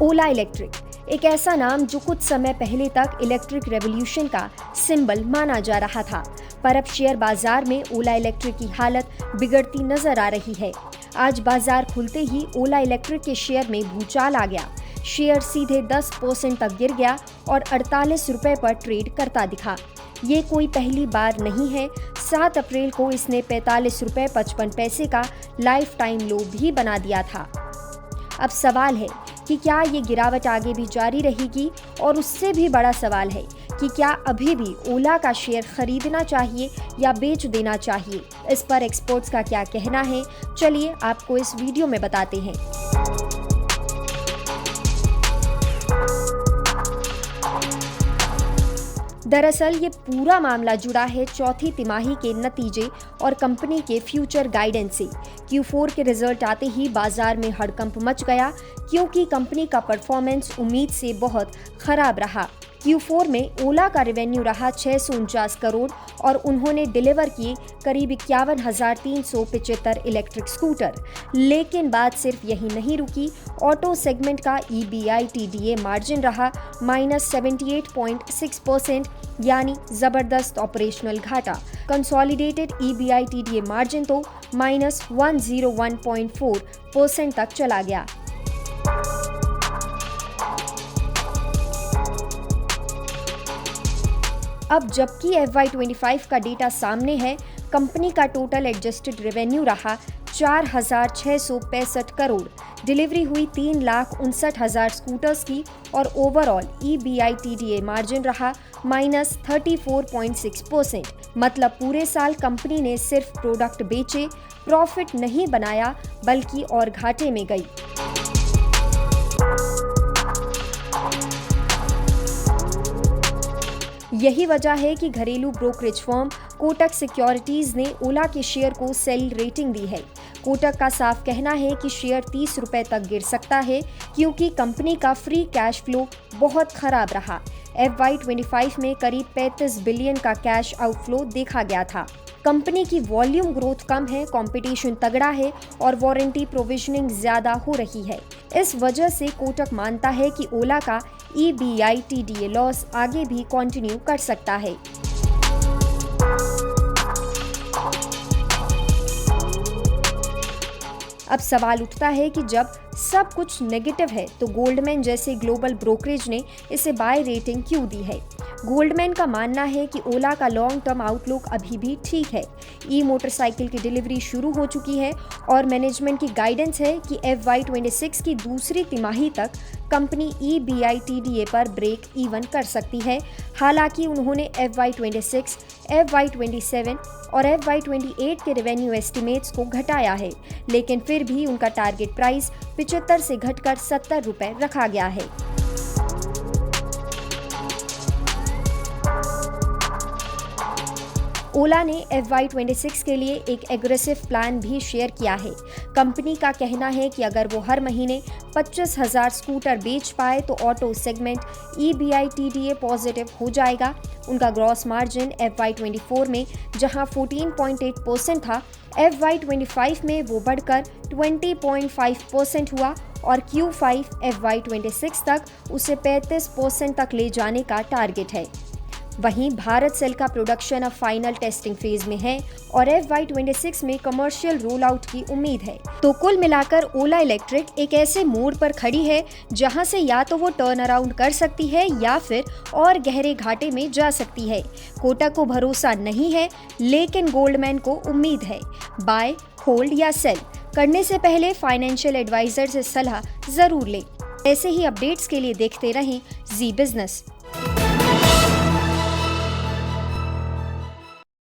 ओला electric एक ऐसा नाम जो कुछ समय पहले तक इलेक्ट्रिक रेवोल्यूशन का सिंबल माना जा रहा था, पर अब शेयर बाजार में ओला इलेक्ट्रिक की हालत बिगड़ती नजर आ रही है। आज बाजार खुलते ही ओला इलेक्ट्रिक के शेयर में भूचाल आ गया। शेयर सीधे 10% तक गिर गया और 48 रुपए पर ट्रेड करता दिखा। ये कोई पहली बार नहीं है। 7 अप्रैल को इसने 45 रुपए 55 पैसे का लाइफ टाइम लो भी बना दिया था। अब सवाल है कि क्या ये गिरावट आगे भी जारी रहेगी, और उससे भी बड़ा सवाल है कि क्या अभी भी ओला का शेयर खरीदना चाहिए या बेच देना चाहिए। इस पर एक्सपर्ट्स का क्या कहना है, चलिए आपको इस वीडियो में बताते हैं। दरअसल ये पूरा मामला जुड़ा है चौथी तिमाही के नतीजे और कंपनी के फ्यूचर गाइडेंस से। Q4 के रिजल्ट आते ही बाजार में हड़कंप मच गया, क्योंकि कंपनी का परफॉर्मेंस उम्मीद से बहुत खराब रहा। Q4 में ओला का रेवेन्यू रहा 649 करोड़ और उन्होंने डिलीवर किए करीब 51,375 इलेक्ट्रिक स्कूटर। लेकिन बात सिर्फ यही नहीं रुकी। ऑटो सेगमेंट का EBITDA मार्जिन रहा -78.6%, यानी जबरदस्त ऑपरेशनल घाटा। कंसोलिडेटेड EBITDA मार्जिन तो -101.4% तक चला गया। अब जबकि FY25 का डेटा सामने है, कंपनी का टोटल एडजस्टेड रेवेन्यू रहा 4,665 करोड़, डिलीवरी हुई 3,59,000 स्कूटर्स की और ओवरऑल EBITDA मार्जिन रहा -34.6%। मतलब पूरे साल कंपनी ने सिर्फ प्रोडक्ट बेचे, प्रॉफिट नहीं बनाया, बल्कि और घाटे में गई। यही वजह है कि घरेलू ब्रोकरेज फर्म कोटक सिक्योरिटीज ने ओला के शेयर को सेल रेटिंग दी है। कोटक का साफ कहना है कि शेयर 30 रुपए तक गिर सकता है, क्योंकि कंपनी का फ्री कैश फ्लो बहुत खराब रहा। FY25 में करीब 35 बिलियन का कैश आउटफ्लो देखा गया था। कंपनी की वॉल्यूम ग्रोथ कम है, कंपटीशन तगड़ा है और वारंटी प्रोविजनिंग ज्यादा हो रही है। इस वजह से कोटक मानता है कि ओला का EBITDA लॉस आगे भी कंटिन्यू कर सकता है। अब सवाल उठता है कि जब सब कुछ नेगेटिव है तो गोल्डमैन जैसे ग्लोबल ब्रोकरेज ने इसे बाय रेटिंग क्यों दी है। गोल्डमैन का मानना है कि ओला का लॉन्ग टर्म आउटलुक अभी भी ठीक है। मोटरसाइकिल की डिलीवरी शुरू हो चुकी है और मैनेजमेंट की गाइडेंस है कि FY26 की दूसरी तिमाही तक कंपनी EBITDA पर ब्रेक इवन कर सकती है। हालांकि उन्होंने FY26, FY27 और FY28 के रेवेन्यू एस्टिमेट्स को घटाया है, लेकिन फिर भी उनका टारगेट प्राइस 75 से घटकर 70 रुपए रखा गया है। ओला ने FY26 के लिए एक एग्रेसिव प्लान भी शेयर किया है। कंपनी का कहना है कि अगर वो हर महीने 25,000 स्कूटर बेच पाए तो ऑटो सेगमेंट EBITDA पॉजिटिव हो जाएगा। उनका ग्रॉस मार्जिन FY24 में जहां 14.8% था, FY25 में वो बढ़कर 20.5% हुआ और Q5 FY26 तक उसे 35% तक ले जाने का टारगेट है। वहीं भारत सेल का प्रोडक्शन अब फाइनल टेस्टिंग फेज में है और FY26 में कमर्शियल रोल आउट की उम्मीद है। तो कुल मिलाकर ओला इलेक्ट्रिक एक ऐसे मोड़ पर खड़ी है जहां से या तो वो टर्न अराउंड कर सकती है या फिर और गहरे घाटे में जा सकती है। कोटक को भरोसा नहीं है, लेकिन गोल्डमैन को उम्मीद है। बाय, होल्ड या सेल करने से पहले फाइनेंशियल एडवाइजर से सलाह जरूर लें। ऐसे ही अपडेट्स के लिए देखते रहें जी बिजनेस।